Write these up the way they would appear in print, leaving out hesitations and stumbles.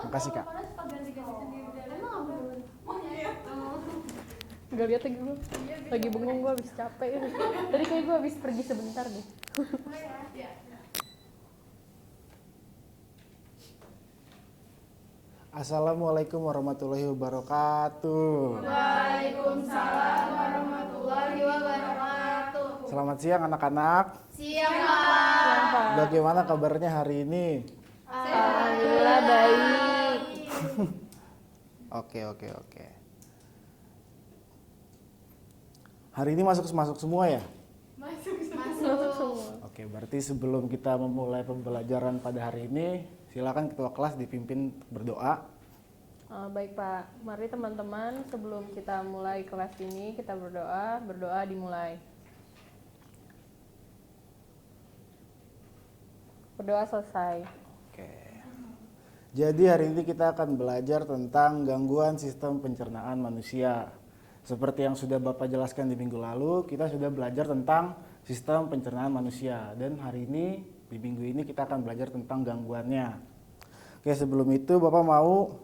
Makasih Kak. Gak liat lagi gue, lagi bengong gue habis capek. Tadi kayak gue habis pergi sebentar deh. Assalamualaikum warahmatullahi wabarakatuh. Waalaikumsalam warahmatullahi wabarakatuh. Selamat siang anak-anak. Siang Pak. Bagaimana kabarnya hari ini? Alhamdulillah baik. Oke. Hari ini masuk semua ya? Masuk. Semua. Oke, berarti sebelum kita memulai pembelajaran pada hari ini, silakan ketua kelas dipimpin berdoa. Baik Pak, mari teman-teman sebelum kita mulai kelas ini kita berdoa dimulai. Berdoa selesai. Oke. Jadi hari ini kita akan belajar tentang gangguan sistem pencernaan manusia. Seperti yang sudah Bapak jelaskan di minggu lalu, kita sudah belajar tentang sistem pencernaan manusia. Dan hari ini, di minggu ini kita akan belajar tentang gangguannya. Oke, sebelum itu Bapak mau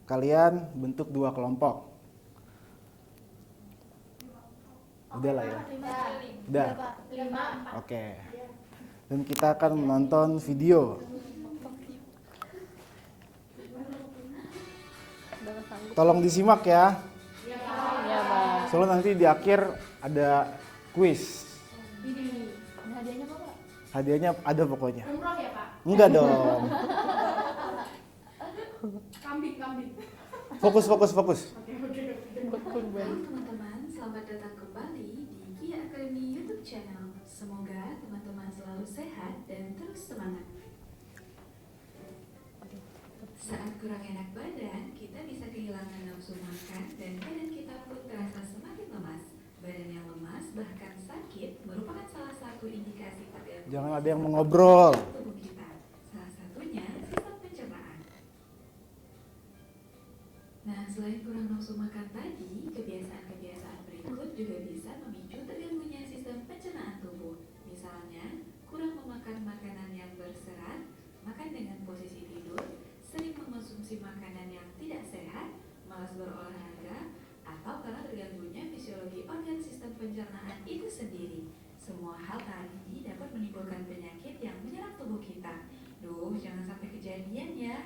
kalian bentuk 2 kelompok. Udah lah ya? Udah? 5. Oke. Dan kita akan menonton video. Udah sanggup. Tolong disimak ya. Ya Pak. Soalnya nanti di akhir ada kuis. Ini hadiahnya apa Pak? Hadiahnya ada pokoknya. Umroh ya Pak? Enggak dong. Kambing. Fokus. Kurban. Halo teman-teman, selamat datang kembali di Kia Academy YouTube channel. Semoga teman-teman selalu sehat dan terus semangat. Saat kurang enak badan, kita bisa kehilangan nafsu makan dan badan kita pun terasa semakin lemas. Badan yang lemas bahkan sakit merupakan salah satu indikasi terganggu. Jangan ada yang mengobrol. Tubuh kita. Salah satunya sistem pencernaan. Nah, selain kurang nafsu makan tadi, kebiasaan-kebiasaan berikut juga bisa memicu terganggunya sistem pencernaan tubuh. Misalnya, kurang memakan makanan yang berserat, makan dengan posisi tidur, sering mengonsumsi makanan yang tidak sehat, malas berolahraga, atau karena terganggunya fisiologi organ sistem pencernaan itu sendiri. Semua hal tadi dapat menimbulkan penyakit yang menyerang tubuh kita. Duh, jangan sampai kejadian ya.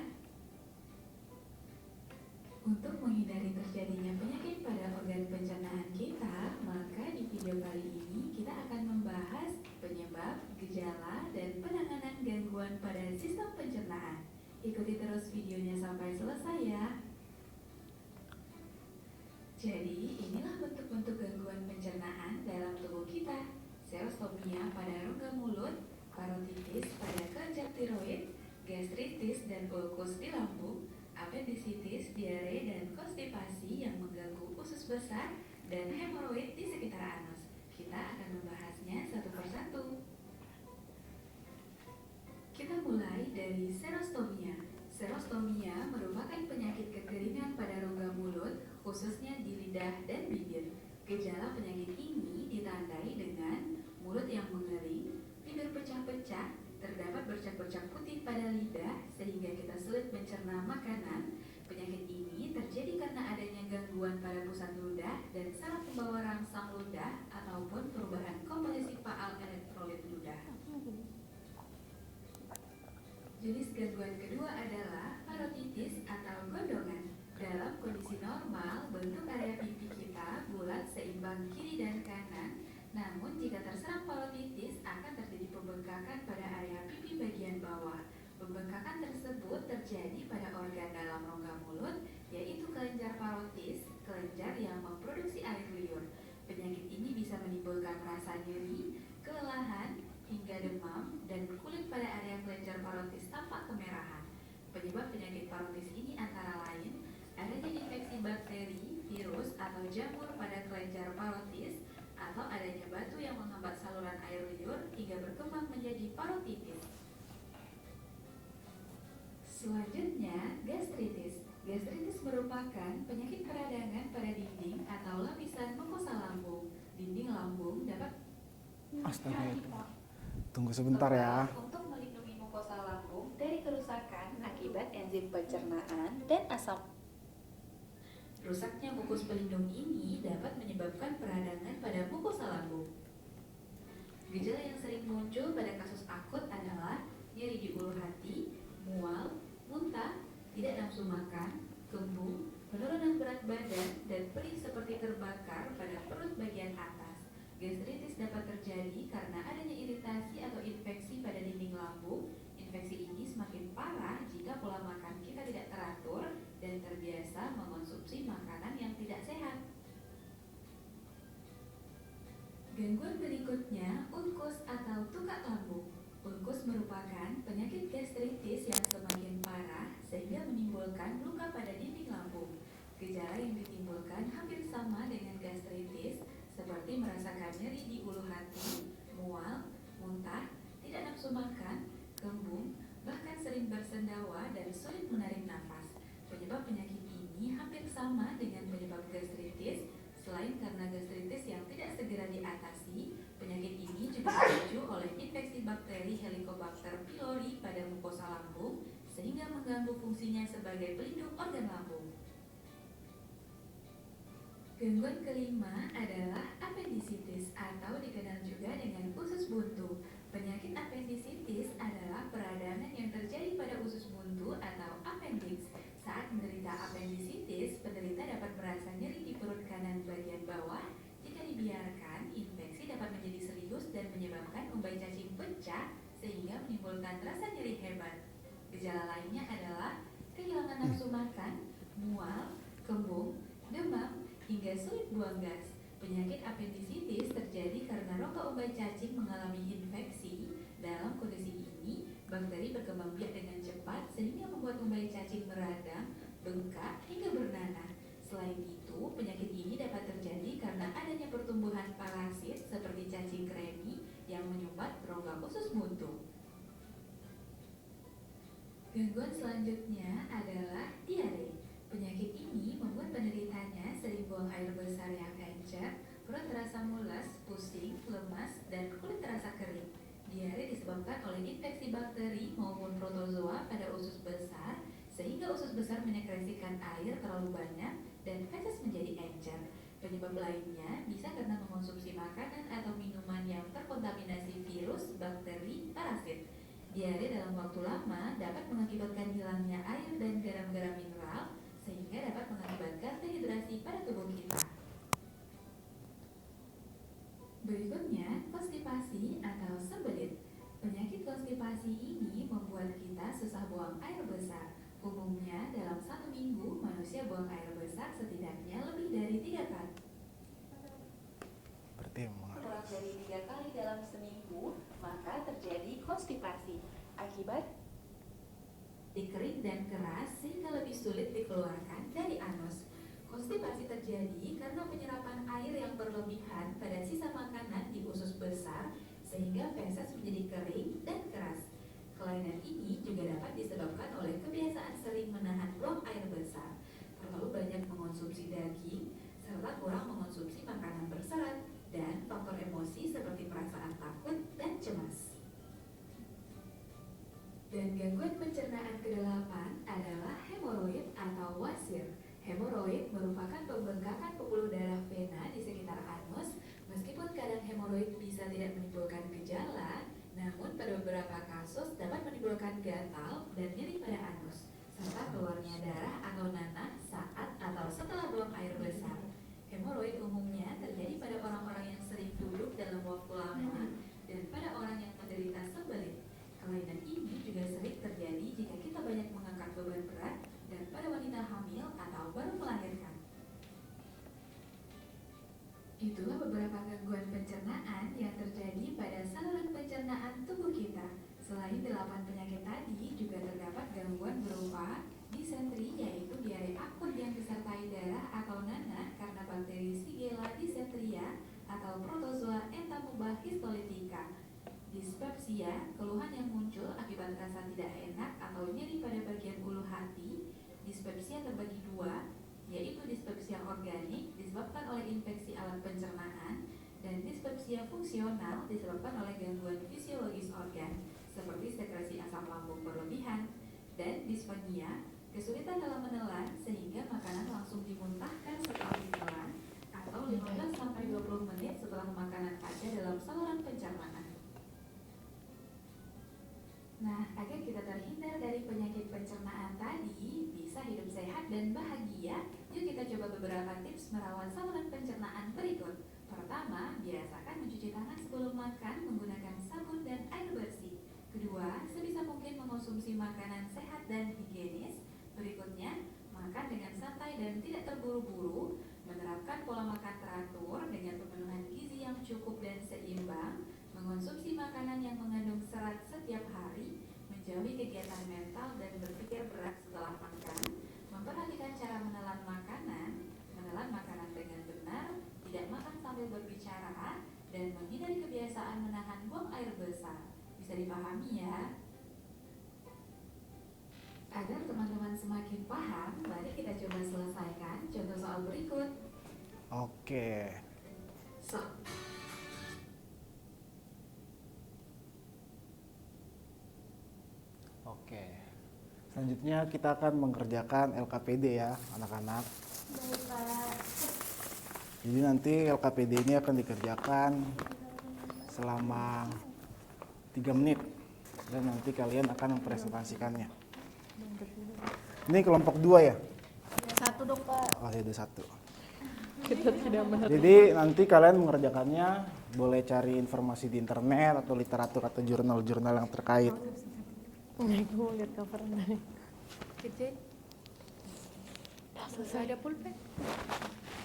Untuk menghindari terjadinya penyakit pada organ pencernaan kita, maka di video kali ini kita akan membahas penyebab, gejala, dan penanganan gangguan pada sistem pencernaan. Ikuti terus videonya sampai selesai ya. Jadi, inilah bentuk-bentuk gangguan pencernaan dalam tubuh kita. Serostomia pada rongga mulut, parotitis pada kelenjar tiroid, gastritis dan ulkus di lambung, appendicitis, diare, dan konstipasi yang mengganggu usus besar, dan hemoroid di sekitar anus. Kita akan membahasnya satu persatu. Kita mulai dari serostomia. Serostomia merupakan penyakit kekeringan pada rongga mulut, khususnya di lidah dan bibir. Gejala penyakit ini ditandai dengan mulut yang mengering, bibir pecah-pecah, terdapat bercak-bercak putih pada lidah sehingga kita sulit mencerna makanan. Penyakit ini terjadi karena adanya gangguan pada pusat ludah dan salah pembawa rangsang ludah ataupun perubahan komposisi faal elektrolit ludah. Jenis gangguan kedua adalah parotitis atau gondongan. Dalam kondisi normal, bentuk area pipi kita bulat seimbang kiri dan kanan. Namun jika terserang parotitis akan terjadi pembengkakan pada area pipi bagian bawah. Pembengkakan tersebut terjadi pada organ dalam rongga mulut, yaitu kelenjar parotis, kelenjar yang memproduksi air liur. Penyakit ini bisa menimbulkan rasa nyeri, kelelahan, hingga demam, dan kulit pada area kelenjar parotis tampak kemerahan. Penyebab penyakit parotis ini antara lain adanya infeksi bakteri, virus, atau jamur pada kelenjar parotis, atau adanya batu yang menghambat saluran air liur hingga berkembang menjadi parotitis. Selanjutnya, gastritis. Gastritis merupakan penyakit peradangan pada dinding atau lapisan mukosa lambung. Dinding lambung dapat Astaga. Tunggu sebentar ya. untuk melindungi mukosa lambung dari kerusakan akibat enzim pencernaan dan asam. Rusaknya mukus pelindung ini dapat menyebabkan peradangan pada mukosa lambung. Gejala yang sering muncul pada kasus akut adalah nyeri di ulu hati, mual, muntah, tidak nafsu makan, kembung, penurunan berat badan, dan perih seperti terbakar pada perut bagian atas. Gastritis dapat terjadi karena adanya iritasi atau infeksi pada dinding lambung. Infeksi ini semakin parah jika pola makan kita tidak teratur dan terbiasa mengonsumsi makanan yang tidak sehat. Gangguan berikutnya, unkos atau tukak lambung. Unkos merupakan penyakit gastritis yang semakin parah sehingga menimbulkan luka pada dinding lambung. Gejala yang ditimbulkan hampir sama dengan gastritis, seperti merasakan nyeri di ulu hati, mual, muntah, tidak nafsu makan, kembung, bahkan sering bersendawa dan sulit menarik nafas. Penyebab penyakit ini hampir sama dengan penyebab gastritis. Selain karena gastritis yang tidak segera diatasi, penyakit ini juga dipicu oleh infeksi bakteri Helicobacter pylori pada mukosa lambung sehingga mengganggu fungsinya sebagai pelindung organ lambung. Gangguan kelima adalah apendisitis atau dikenal juga dengan usus buntu. Penyakit apendisitis adalah peradangan yang terjadi pada usus buntu atau appendix. Saat menderita apendisitis, penderita dapat merasa nyeri di perut kanan bagian bawah. Jika dibiarkan, infeksi dapat menjadi serius dan menyebabkan umbai cacing pecah sehingga menimbulkan rasa nyeri hebat. Gejala lainnya adalah kehilangan nafsu makan, mual, kembung, demam, hingga sulit buang gas. Penyakit apendisitis terjadi karena rongga umbai cacing mengalami infeksi. Dalam kondisi ini, bakteri berkembang biak dengan cepat sehingga membuat umbai cacing meradang, bengkak, hingga bernanah. Selain itu, penyakit ini dapat terjadi karena adanya pertumbuhan parasit seperti cacing kremi yang menyumbat rongga usus buntu. Gangguan selanjutnya adalah diare. Penyakit ini membuat penderitanya sering buang air besar yang encer, perut terasa mules, pusing, lemas, dan kulit terasa kering. Diare disebabkan oleh infeksi bakteri maupun protozoa pada usus besar, sehingga usus besar menyekresikan air terlalu banyak dan feses menjadi encer. Penyebab lainnya bisa karena mengonsumsi makanan atau minuman yang terkontaminasi virus, bakteri, parasit. Diare dalam waktu lama dapat mengakibatkan hilangnya air dan garam-garam mineral, sehingga dapat mengakibatkan dehidrasi pada tubuh kita. Berikutnya, konstipasi atau sembelit. Penyakit konstipasi ini membuat kita susah buang air besar. Umumnya, dalam 1 minggu, manusia buang air besar setidaknya lebih dari 3 kali. Kurang dari 3 kali dalam seminggu, maka terjadi konstipasi. Akibat kering dan keras sehingga lebih sulit dikeluarkan dari anus. Konstipasi terjadi karena penyerapan air yang berlebihan pada sisa makanan di usus besar sehingga feses menjadi kering dan keras. Kelainan ini juga dapat disebabkan oleh kebiasaan sering menahan buang air besar, terlalu banyak mengonsumsi daging, serta kurang mengonsumsi makanan berserat, dan faktor emosi seperti perasaan takut dan cemas. Dan gangguan pencernaan ke-8 adalah hemoroid atau wasir. Hemoroid merupakan pembengkakan pembuluh darah vena di sekitar anus. Meskipun kadang hemoroid bisa tidak menimbulkan gejala, namun pada beberapa kasus dapat menimbulkan gatal dan nyeri pada anus, serta keluarnya darah atau nanah saat atau setelah buang air besar. Hemoroid umumnya terjadi pada orang-orang yang sering duduk dalam waktu lama dan pada orang yang menderita sembelit. Kelainan ini juga sering terjadi jika kita banyak mengangkat beban berat dan pada wanita hamil atau baru melahirkan. Itulah beberapa gangguan pencernaan yang terjadi pada saluran pencernaan tubuh kita. Selain 8 penyakit tadi, juga terdapat gangguan berupa disentri, yaitu diare akut yang disertai darah atau nanah karena bakteri Shigella dysenteria atau protozoa Entamoeba histolytica. Dispepsia, keluhan yang muncul akibat rasa tidak enak atau nyeri pada bagian ulu hati. Dispepsia terbagi 2, yaitu dispepsia organik disebabkan oleh infeksi alat pencernaan dan dispepsia fungsional disebabkan oleh gangguan fisiologis organ seperti sekresi asam lambung berlebihan. dan dispenia, kesulitan dalam menelan sehingga makanan langsung dimuntahkan setelah ditelan atau 15-20 menit setelah makanan ada dalam saluran pencernaan. Nah, agar kita terhindar dari penyakit pencernaan tadi, bisa hidup sehat dan bahagia, yuk kita coba beberapa tips merawat saluran pencernaan berikut. Pertama, biasakan mencuci tangan sebelum makan menggunakan sabun dan air bersih. Kedua, sebisa mungkin mengonsumsi makanan sehat dan higienis. Berikutnya, makan dengan santai dan tidak terburu-buru, menerapkan pola makan teratur dengan pemenuhan gizi yang cukup dan seimbang, mengonsumsi makanan yang mengandung serat setiap hari, menjauhi kegiatan mental dan berpikir berat setelah makan, memperhatikan cara menelan makanan dengan benar, tidak makan sambil berbicara, dan menghindari kebiasaan menahan buang air besar. Bisa dipahami ya? Agar teman-teman semakin paham, mari kita coba selesaikan contoh soal berikut. Oke. Oke. Selanjutnya kita akan mengerjakan LKPD ya, anak-anak. Baik, Pak. Jadi nanti LKPD ini akan dikerjakan selama 3 menit dan nanti kalian akan mempresentasikannya. Ini kelompok 2 ya? Satu dong, Pak. Oh, ada 1. Kita tidak benar. Jadi nanti kalian mengerjakannya boleh cari informasi di internet atau literatur atau jurnal-jurnal yang terkait. Gue mau lihat covernya. Kerjain. Selesai ada pulpen.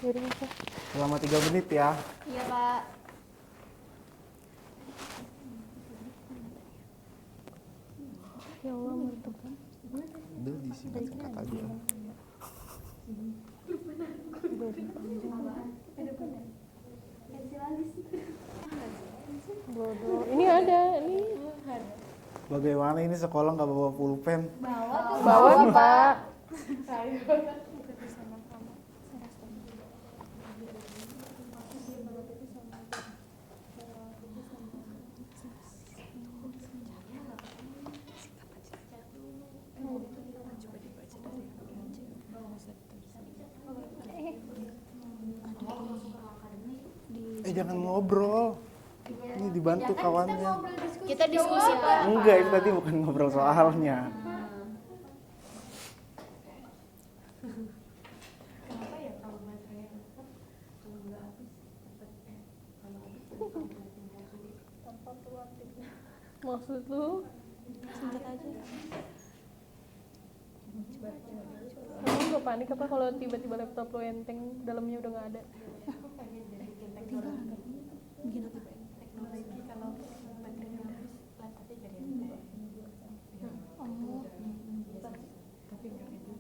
Jadi apa? Selama 3 menit ya. Iya, Pak. Ya Allah, mantap. Udah disingkat aja. Bodoh. Ini ada, ini. Bagaimana ini sekolah nggak bawa pulpen? Bawa nih, Pak. Jangan ngobrol. Ini dibantu kawannya. Kita diskusi, Pak. Enggak, itu tadi bukan ngobrol soalnya. Maksud lu? Kamu gak panik apa kalau tiba-tiba laptop lu enteng, dalamnya udah gak ada? Teknologi kalau baterainya habis, laptopnya jadi yang tapi enggak itu.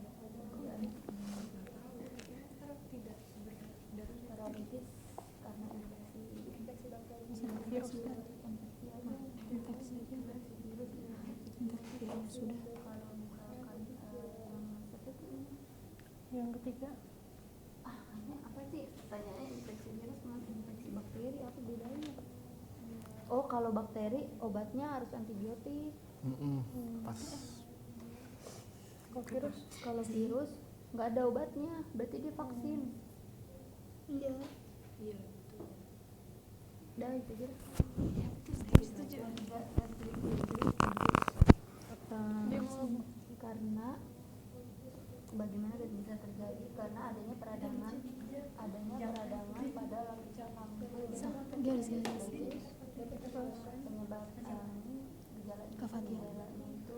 Tidak berdarah karena infeksi bakteri. Yang ketiga, apa sih pertanyaannya, infeksi virus sama infeksi bakteri, apa bedanya? Oh, kalau bakteri obatnya harus antibiotik. Pas. Kalau virus nggak ada obatnya, berarti dia vaksin. Iya. Iya. Dah itu aja. Setuju. Karena bagaimana bisa terjadi karena adanya peradangan pada lapisan lambung. Penyebab gejalanya itu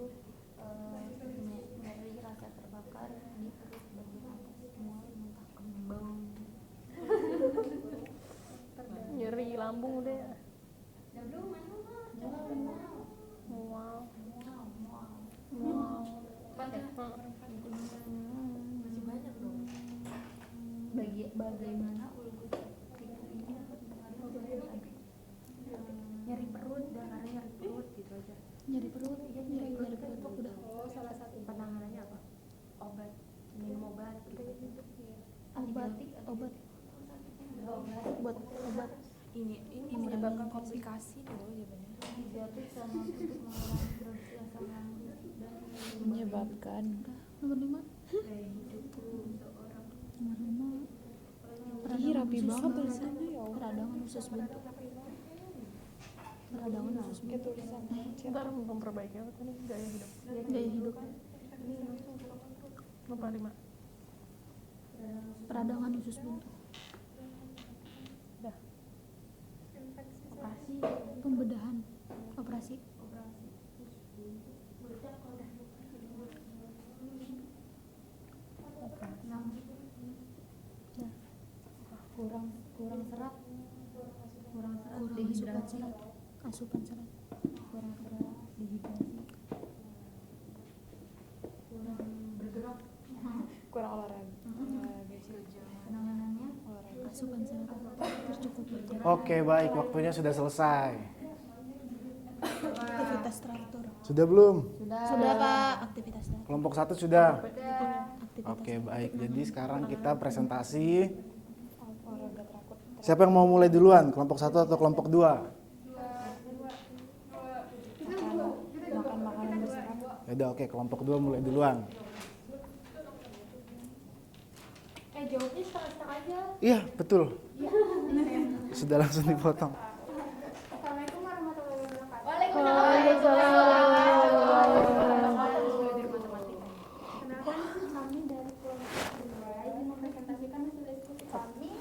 nyeri, rasa terbakar di perut bagian atas, mual, muntah, kembang. nyeri lambung udah ya? Mual. Masih banyak dong. Bagaimana ulgus ini dapat mempengaruhi nyeri perut, karena nyeri perut gitu aja. Nyeri perut itu udah. Salah satu penanganannya apa? Obat, minum obat gitu. Obat Ini menyebabkan komplikasi loh jawabannya. antibiotik sama untuk mengurangi berat asam lambung dan Menyebabkan. Nomor 5. Ih, rapi banget tulisannya ya Allah. Peradangan usus buntu. Peradangan usus buntu. Kayak tulisan kecil. Ntar memperbaiki apa tadi? Gaya hidup. Gaya hidup. Nomor 5. Peradangan usus buntu. Udah. Operasi. Pembedahan. Operasi. Ya. Kurang serat. Kurang asupan serat. Asupan serat. Kurang serat. Dehidrasi. Kurang bergerak. Kurang olahraga. Olahraga sih. Penanganannya asupan serat tercukupi. Oke, baik, waktunya sudah selesai. Aktivitas teratur. Sudah belum? Sudah Pak. Aktivitas teratur. Kelompok 1 sudah. Aktivitas. Oke, baik. Jadi sekarang kita presentasi. Olahraga teratur. Siapa yang mau mulai duluan? Kelompok 1 atau kelompok 2? Makan makanan berserat. Yaudah, oke, kelompok 2 mulai duluan. Jawabnya setengah-setengah aja. Iya, betul. Sudah langsung dipotong. Assalamualaikum warahmatullahi wabarakatuh. Kenalkan kami dari kelompok 2 izin mempresentasikan hasil diskusi kami.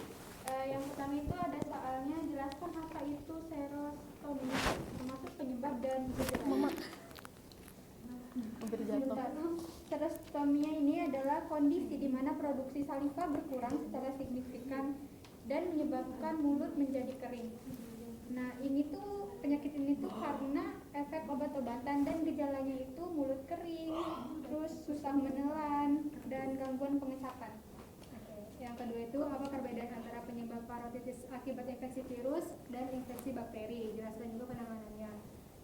Yang pertama itu ada soalnya jelaskan apa itu serotonin, termasuk penyebab dan gejala. Hampir jatuh. Serostomia ini adalah kondisi di mana produksi saliva berkurang secara signifikan dan menyebabkan mulut menjadi kering. Nah, penyakit ini tuh karena efek obat-obatan dan gejalanya itu mulut kering, terus susah menelan dan gangguan pengecapan. Yang kedua itu apa perbedaan antara penyebab parotitis akibat infeksi virus dan infeksi bakteri? Jelaskan juga penanganannya.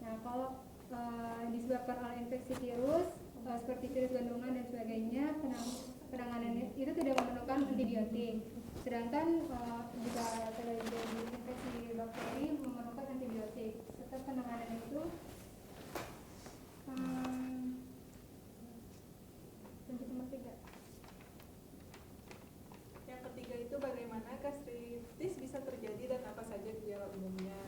Nah, kalau disebabkan oleh infeksi virus seperti virus gandungan dan sebagainya, penanganannya itu tidak memerlukan antibiotik. Sedangkan jika terjadi infeksi bakteri memerlukan antibiotik. Serta penanganan itu lanjut nomor 3. Yang ketiga itu bagaimana gastritis bisa terjadi dan apa saja gejala umumnya.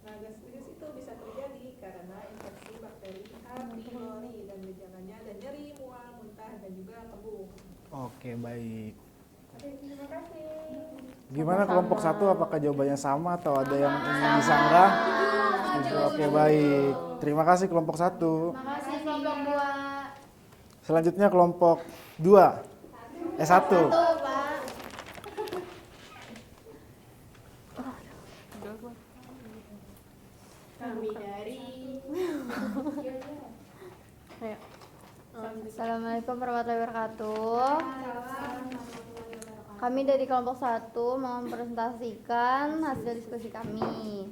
Nah, gastritis itu bisa terjadi karena infeksi bakteri H. pylori dan gejalanya ada nyeri, mual, muntah dan juga kembung. Oke, baik. Terima kasih. Gimana kelompok 1? Apakah jawabannya sama atau ada yang ingin disanggah? Oke, baik. Terima kasih kelompok 1. Makasih kelompok 2. Selanjutnya kelompok 2. S1. Pak. Kami dari Ayo. Assalamualaikum warahmatullahi wabarakatuh. Kami dari kelompok 1 mau mempresentasikan hasil diskusi kami.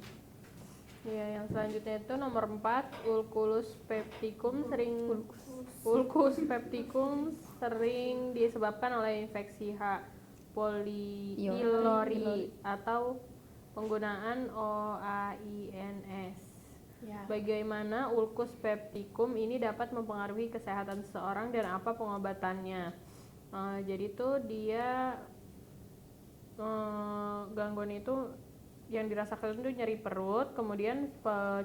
Ya, yang selanjutnya itu nomor 4, ulculus pepticum sering disebabkan oleh infeksi H. pylori atau penggunaan OAINS. Ya. Bagaimana ulcus pepticum ini dapat mempengaruhi kesehatan seseorang dan apa pengobatannya? Jadi tuh dia gangguan itu yang dirasakan itu nyeri perut, kemudian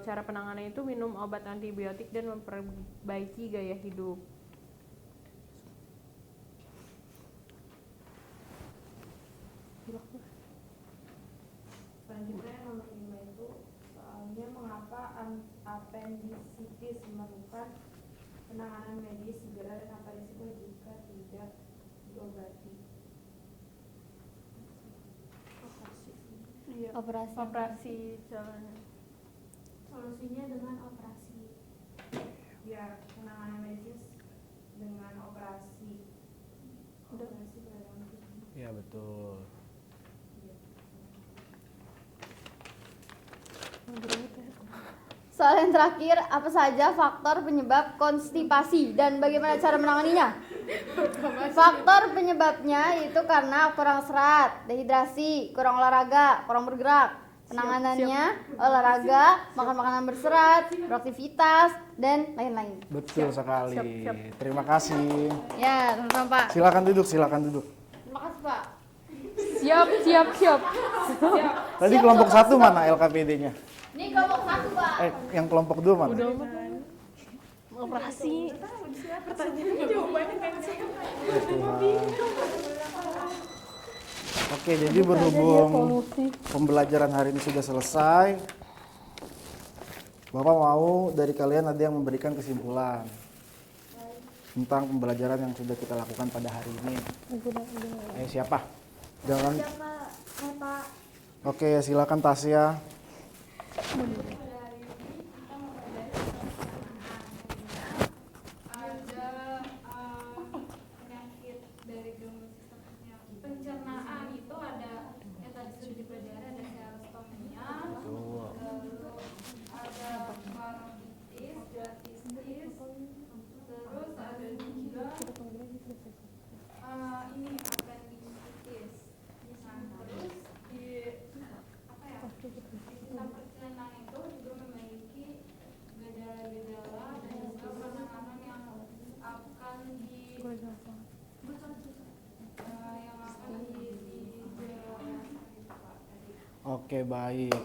cara penanganan itu minum obat antibiotik dan memperbaiki gaya hidup. selanjutnya nomor 5 itu soalnya mengapa apendisitis memerlukan penanganan medis segera dan apa risiko jika tidak diobati. Operasi. Jalan. Solusinya dengan operasi. Ya, penanganan medis dengan operasi. Operasi peradangan usus. Ya, betul. Soal yang terakhir, apa saja faktor penyebab konstipasi dan bagaimana cara menanganinya? Faktor penyebabnya itu karena kurang serat, dehidrasi, kurang olahraga, kurang bergerak, Penanganannya olahraga, makan makanan berserat, beraktivitas, dan lain-lain. Betul sekali. siap. Terima kasih. Ya, teman-teman Pak. Silakan duduk, silakan duduk. Terima kasih Pak. Siap. Tadi kelompok 1 mana LKPD-nya? Ini kelompok 1 Pak. Yang kelompok 2 mana? Operasi. Pertanyaannya jawabannya kan siapa? Ya Tuhan. Oke, jadi berhubung pembelajaran hari ini sudah selesai, Bapak mau dari kalian ada yang memberikan kesimpulan tentang pembelajaran yang sudah kita lakukan pada hari ini. Siapa? Jangan. Oke, silakan Tasya. Penyakit dari gangguan sistem pencernaan itu ada yang tadi sudah dipelajari, ada selestomia, lalu ada parotitis, dermatitis, terus ada juga ini appendicitis. Nah, terus di apa ya? Di sistem pencernaan itu juga memiliki gejala-gejala dan juga penanganan yang akan Oke, baik.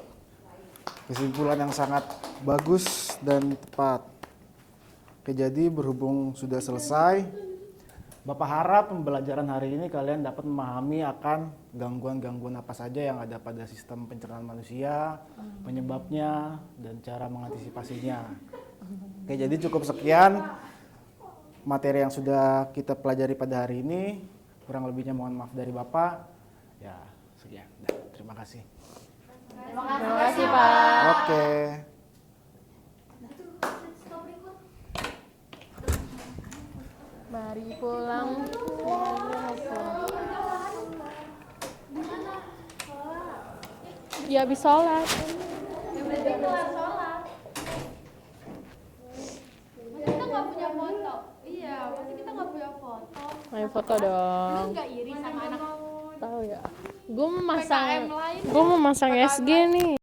Kesimpulan yang sangat bagus dan tepat. Oke, jadi berhubung sudah selesai, Bapak harap pembelajaran hari ini kalian dapat memahami akan gangguan-gangguan apa saja yang ada pada sistem pencernaan manusia, penyebabnya, dan cara mengantisipasinya. Oke, jadi cukup sekian materi yang sudah kita pelajari pada hari ini. Kurang lebihnya mohon maaf dari Bapak. Ya, sekian. Terima kasih. Terima kasih Pak. Oke. Mari pulang. Ya habis sholat. Kita nggak punya foto. Iya, pasti kita nggak punya foto. Ayo foto dong. Nggak iri sama anak Tahu ya. Gue mau masang SG nih.